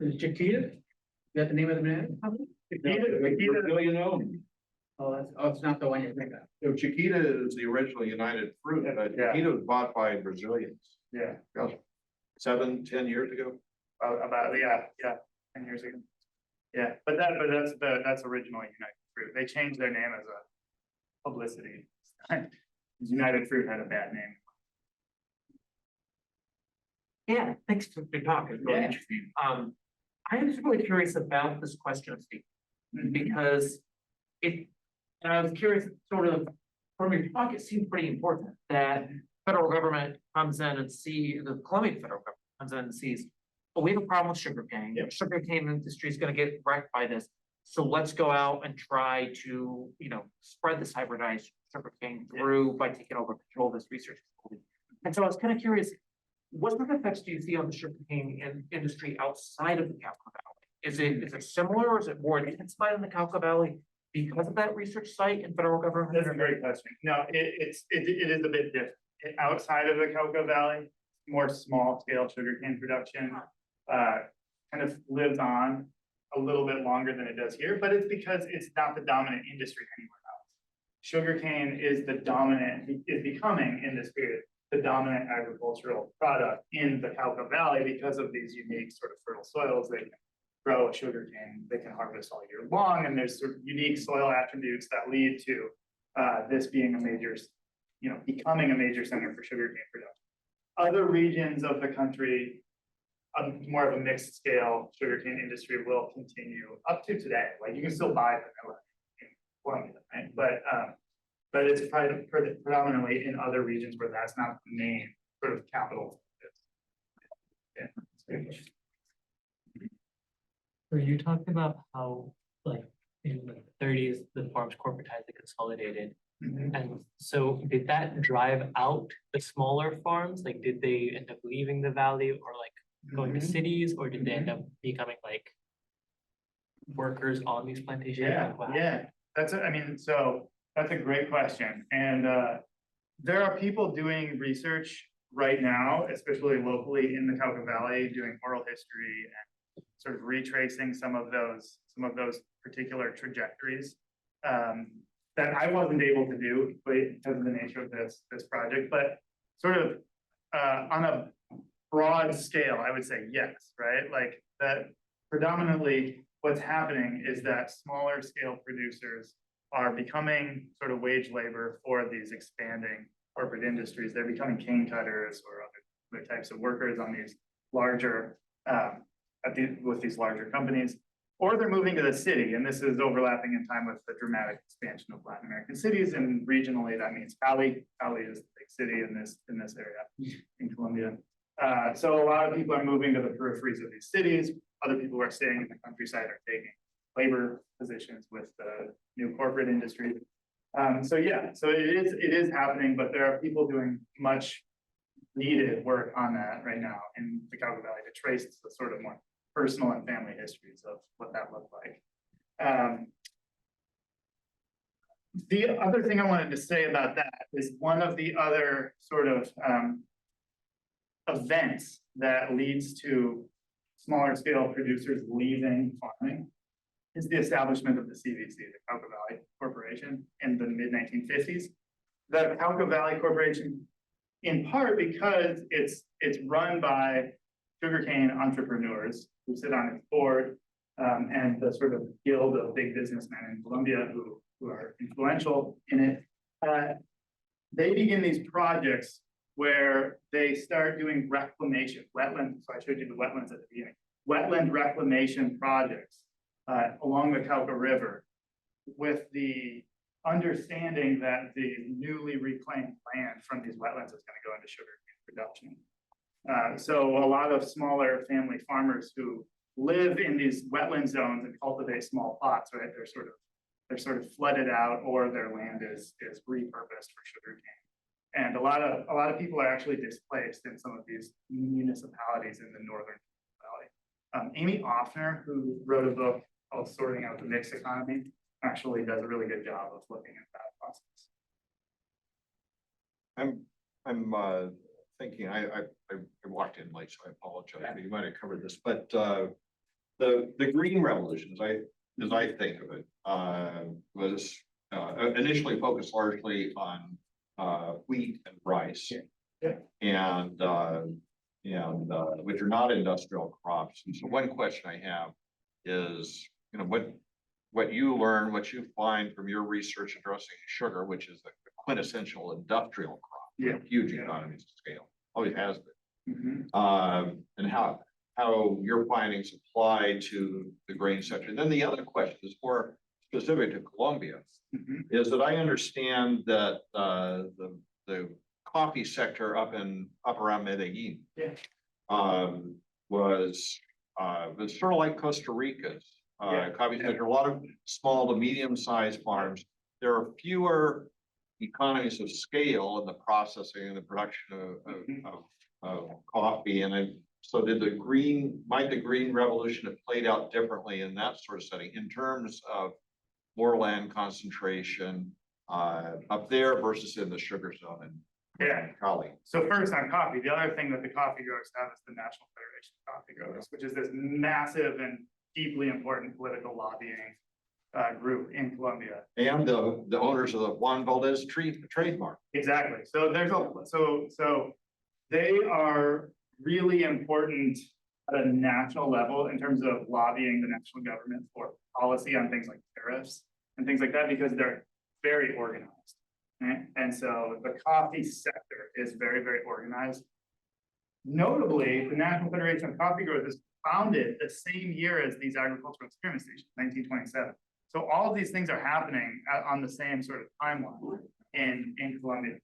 [SPEAKER 5] Is it Chiquita? Is that the name of the banana company?
[SPEAKER 4] Brazilian owned.
[SPEAKER 5] It's not the one you're thinking of.
[SPEAKER 4] So Chiquita is the original United Fruit, but
[SPEAKER 2] Yeah.
[SPEAKER 4] Chiquita was bought by Brazilians.
[SPEAKER 2] Yeah,
[SPEAKER 4] 7-10 years ago.
[SPEAKER 2] about 10 years ago. Yeah, but that's originally United Fruit. They changed their name as a publicity. United Fruit had a bad name.
[SPEAKER 5] Yeah, thanks for the talk. It's really
[SPEAKER 2] Yeah.
[SPEAKER 5] interesting. I was really curious about this question of state because and I was curious, sort of, from your talk, it seemed pretty important that federal government comes in and the Colombian federal government comes in and sees, oh, we have a problem with sugarcane.
[SPEAKER 2] Yep.
[SPEAKER 5] Sugarcane industry is going to get wrecked by this. So let's go out and try to, spread this hybridized sugarcane through by taking over control of this research facility. And so I was kind of curious, what sort of effects do you see on the sugarcane industry outside of the Cauca Valley? Is it similar, or is it more intensified in the Cauca Valley because of that research site and federal government?
[SPEAKER 2] That's a great question. No, it is a bit different. Outside of the Cauca Valley, more small scale sugarcane production kind of lives on a little bit longer than it does here, but it's because it's not the dominant industry anywhere else. Sugarcane is becoming in this period the dominant agricultural product in the Cauca Valley because of these unique sort of fertile soils. They can grow a sugarcane, they can harvest all year long, and there's sort of unique soil attributes that lead to this being a major, becoming a major center for sugarcane production. Other regions of the country, more of a mixed scale sugarcane industry will continue up to today. Like you can still buy vanilla in Colombia, right? But it's predominantly in other regions where that's not the main sort of capital. Yeah.
[SPEAKER 6] Were you talking about how, like, in the 30s, the farms corporatized and consolidated?
[SPEAKER 2] Mhm.
[SPEAKER 6] And so did that drive out the smaller farms? Like, did they end up leaving the valley or like going to
[SPEAKER 2] Mhm.
[SPEAKER 6] cities, or did they end up becoming like workers on these plantations?
[SPEAKER 2] Yeah,
[SPEAKER 6] Like, what
[SPEAKER 2] yeah, so that's a great question. And there are people doing research right now, especially locally in the Cauca Valley, doing oral history and sort of retracing some of those particular trajectories that I wasn't able to do because of the nature of this project, but sort of on a broad scale, I would say yes, right? Like that predominantly what's happening is that smaller scale producers are becoming sort of wage labor for these expanding corporate industries. They're becoming cane cutters or other types of workers on these larger, with these larger companies, or they're moving to the city. And this is overlapping in time with the dramatic expansion of Latin American cities. And regionally, that means Cali. Cali is the big city in this area in Colombia. So a lot of people are moving to the peripheries of these cities. Other people are staying in the countryside or taking labor positions with the new corporate industry. So yeah, so it is happening, but there are people doing much needed work on that right now in the Cauca Valley to trace the sort of more personal and family histories of what that looked like. The other thing I wanted to say about that is one of the other sort of events that leads to smaller scale producers leaving farming is the establishment of the CVC, the Cauca Valley Corporation, in the mid-1950s. The Cauca Valley Corporation, in part because it's run by sugarcane entrepreneurs who sit on its board, and the sort of guild of big businessmen in Colombia who are influential in it. They begin these projects where they start doing reclamation, wetland. So I showed you the wetlands at the beginning. Wetland reclamation projects along the Cauca River, with the understanding that the newly reclaimed land from these wetlands is going to go into sugarcane production. So a lot of smaller family farmers who live in these wetland zones and cultivate small plots, right? They're sort of flooded out, or their land is repurposed for sugarcane. And a lot of people are actually displaced in some of these municipalities in the northern valley. Amy Offner, who wrote a book called Sorting Out the Mixed Economy, actually does a really good job of looking at that process.
[SPEAKER 4] I'm thinking, I walked in late, so I apologize. You might have covered this, but the green revolution, as I think of it, was initially focused largely on wheat and rice, and which are not industrial crops. And so one question I have is, what you learn, what you find from your research addressing sugar, which is the quintessential industrial crop, huge economies of scale, always has been, and how your findings apply to the grain sector. And then the other question is more specific to Colombia, is that I understand that the coffee sector up around Medellin was sort of like Costa Rica's coffee sector. A lot of small to medium-sized farms. There are fewer economies of scale in the processing and the production of coffee. And so might the green revolution have played out differently in that sort of setting in terms of more land concentration up there versus in the sugar zone in Cali?
[SPEAKER 2] So first on coffee, the other thing that the coffee growers have is the National Federation of Coffee Growers, which is this massive and deeply important political lobbying group in Colombia.
[SPEAKER 4] And the owners of the Juan Valdez trademark.
[SPEAKER 2] Exactly. So so they are really important at a national level in terms of lobbying the national government for policy on things like tariffs and things like that, because they're very organized. Right? And so the coffee sector is very, very organized. Notably, the National Federation of Coffee Growers was founded the same year as these agricultural experiment stations, 1927. So all of these things are happening on the same sort of timeline in Colombia.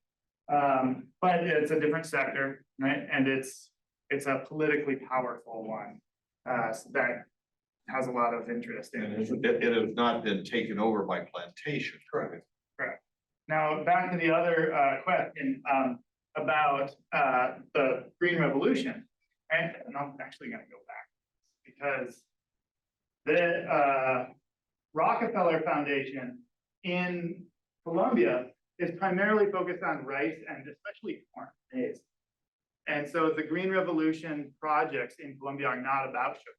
[SPEAKER 2] But it's a different sector, right? And it's a politically powerful one that has a lot of interest in it.
[SPEAKER 4] It has not been taken over by plantation.
[SPEAKER 2] Correct. Now, back to the other question about the Green Revolution, and I'm actually going to go back because the Rockefeller Foundation in Colombia is primarily focused on rice and especially corn, maize. And so the Green Revolution projects in Colombia are not about sugar,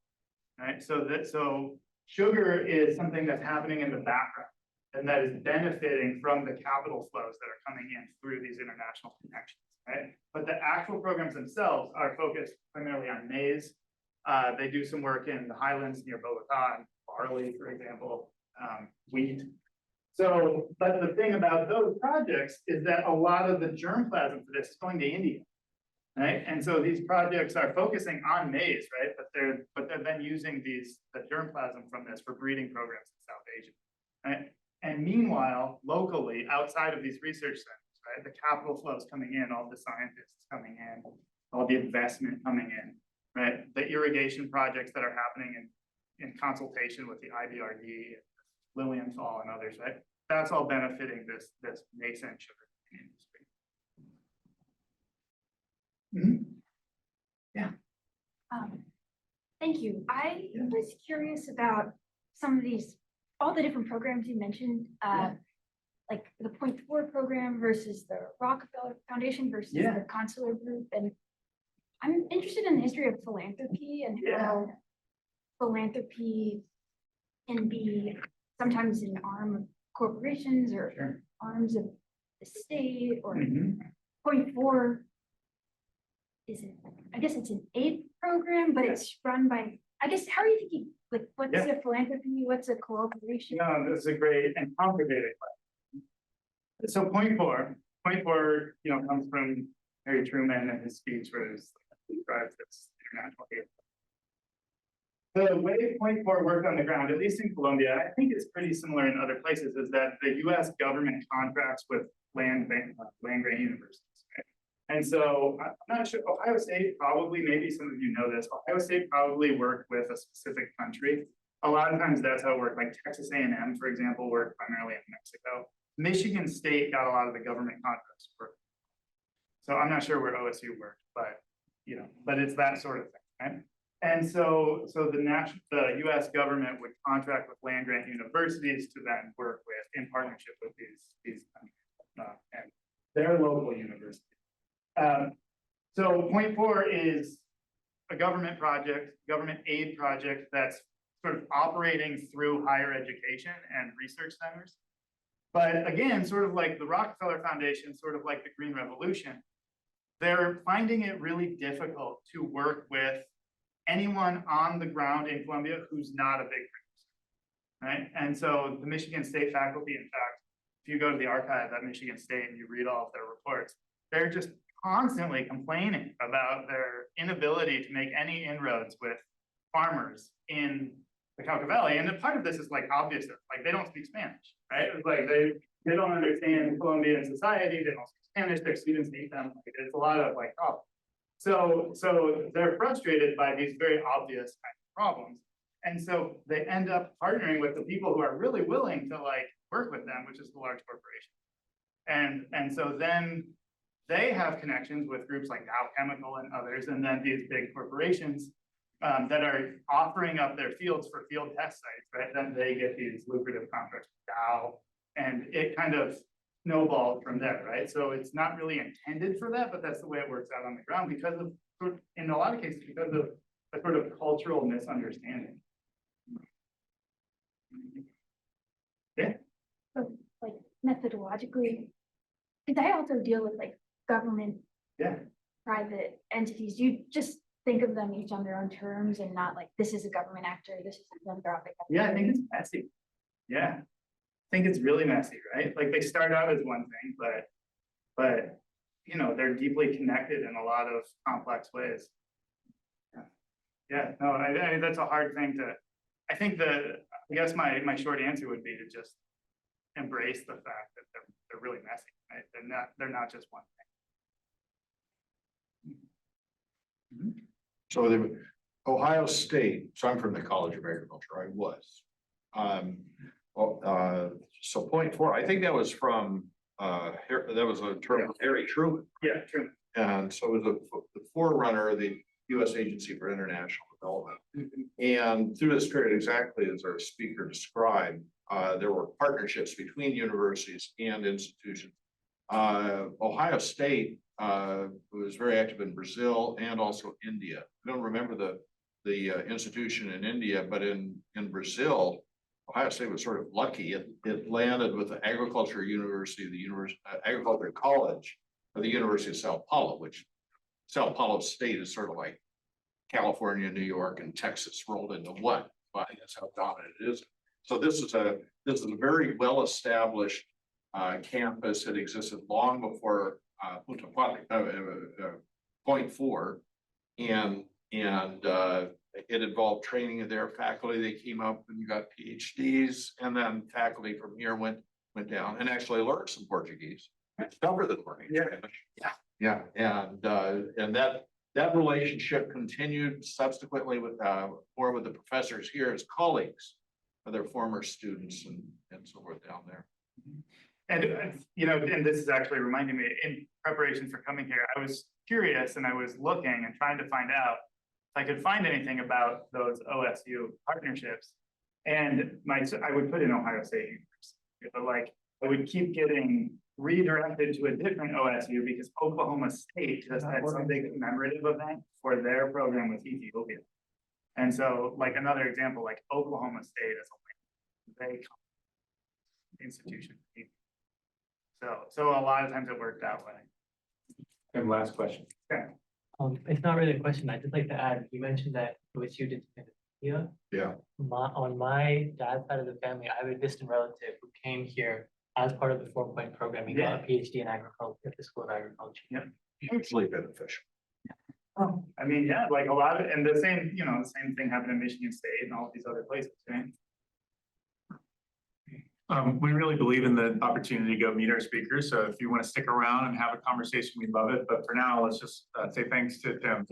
[SPEAKER 2] right? So sugar is something that's happening in the background. and that is benefiting from the capital flows that are coming in through these international connections, right? But the actual programs themselves are focused primarily on maize. They do some work in the highlands near Bogota, and barley, for example, wheat. So, but the thing about those projects is that a lot of the germplasm for this is going to India, right? And so these projects are focusing on maize, right? But they're then using the germplasm from this for breeding programs in South Asia, right? And meanwhile, locally, outside of these research centers, right, the capital flows coming in, all the scientists coming in, all the investment coming in, right? The irrigation projects that are happening in consultation with the IBRD, Lilienthal and others, right? That's all benefiting this nascent sugar industry.
[SPEAKER 7] Thank you. I
[SPEAKER 2] Yeah.
[SPEAKER 7] was curious about some of all the different programs you mentioned, like the Point Four program versus the Rockefeller Foundation versus
[SPEAKER 2] Yeah.
[SPEAKER 7] the Consular Group. And I'm interested in the history of philanthropy and how philanthropy can be sometimes an arm of corporations or
[SPEAKER 2] Sure.
[SPEAKER 7] arms of the state or
[SPEAKER 2] Mhm.
[SPEAKER 7] Point Four is it, I guess it's an aid program, but it's run by, I guess, how are you thinking, like, what's
[SPEAKER 2] Yeah.
[SPEAKER 7] a philanthropy, what's a cooperation?
[SPEAKER 2] No, this is a great and complicated question. So point four, comes from Harry Truman and his speech where he describes this international aid. The way point four worked on the ground, at least in Colombia, I think it's pretty similar in other places, is that the US government contracts with land grant universities. Right? And so I'm not sure, Ohio State probably, maybe some of you know this, Ohio State probably worked with a specific country. A lot of times that's how it worked, like Texas A&M, for example, worked primarily in Mexico. Michigan State got a lot of the government contracts work. So I'm not sure where OSU worked, but but it's that sort of thing, right? And so the US government would contract with land grant universities to then work with in partnership with these countries and their local universities. So point four is a government project, government aid project that's sort of operating through higher education and research centers. But again, sort of like the Rockefeller Foundation, sort of like the Green Revolution, they're finding it really difficult to work with anyone on the ground in Colombia who's not a big producer, right? And so the Michigan State faculty, in fact, if you go to the archive at Michigan State and you read all of their reports, they're just constantly complaining about their inability to make any inroads with farmers in the Cauca Valley. And a part of this is like obvious, like they don't speak Spanish, right? It's like they don't understand Colombian society, they don't speak Spanish, their students hate them. Like, it's a lot of like, oh. So they're frustrated by these very obvious kind of problems. And so they end up partnering with the people who are really willing to like work with them, which is the large corporations. And so then they have connections with groups like Dow Chemical and others, and then these big corporations that are offering up their fields for field test sites, right? Then they get these lucrative contracts with Dow, and it kind of snowballed from there, right? So it's not really intended for that, but that's the way it works out on the ground because of, in a lot of cases, because of a sort of cultural misunderstanding. Yeah.
[SPEAKER 7] So, like, methodologically, because I also deal with like government, private entities. You just think of them each on their own terms and not like this is a government actor, this is a philanthropic actor.
[SPEAKER 2] Yeah, I think it's messy. Yeah, I think it's really messy, right? Like they start out as one thing, but they're deeply connected in a lot of complex ways. Yeah, no, I that's a hard thing to. I think I guess my short answer would be to just embrace the fact that they're really messy, right? They're not just one thing.
[SPEAKER 4] So the Ohio State, so I'm from the College of Agriculture, I was. So point four, I think that was from, that was a term of Harry Truman.
[SPEAKER 2] Yeah, true.
[SPEAKER 4] And so it was the forerunner of the U.S. Agency for International Development. And through this period, exactly as our speaker described, there were partnerships between universities and institutions. Ohio State was very active in Brazil and also India. I don't remember the institution in India, but in Brazil, Ohio State was sort of lucky. It landed with the agriculture university, agriculture college of the University of Sao Paulo, which Sao Paulo State is sort of like California, New York, and Texas rolled into one. But that's how dominant it is. So this is a very well-established campus. It existed long before Point 4, and it involved training of their faculty. They came up and got PhDs, and then faculty from here went down and actually learned some Portuguese. It's tougher than learning Spanish. Yeah, and that relationship continued subsequently with more with the professors here as colleagues of their former students and so forth down there.
[SPEAKER 2] And, you know, and this is actually reminding me, in preparation for coming here, I was curious and I was looking and trying to find out if I could find anything about those OSU partnerships. And I would put in Ohio State University, but like, I would keep getting redirected to a different OSU because Oklahoma State just had some big commemorative event for their program with Ethiopia. And so, like, another example, like Oklahoma State is a very institution. So a lot of times it worked that way.
[SPEAKER 1] And last question.
[SPEAKER 6] It's not really a question. I'd just like to add, you mentioned that OSU did here.
[SPEAKER 4] Yeah.
[SPEAKER 6] On my dad's side of the family, I have a distant relative who came here as part of the 4-point program. He got a PhD in agriculture at the School of Agriculture.
[SPEAKER 2] Yeah.
[SPEAKER 4] Hugely beneficial.
[SPEAKER 2] Oh, I mean, yeah, like a lot of, and the same, you know, the same thing happened in Michigan State and all these other places, right?
[SPEAKER 1] We really believe in the opportunity to go meet our speakers. So if you want to stick around and have a conversation, we'd love it. But for now, let's just say thanks to Tim.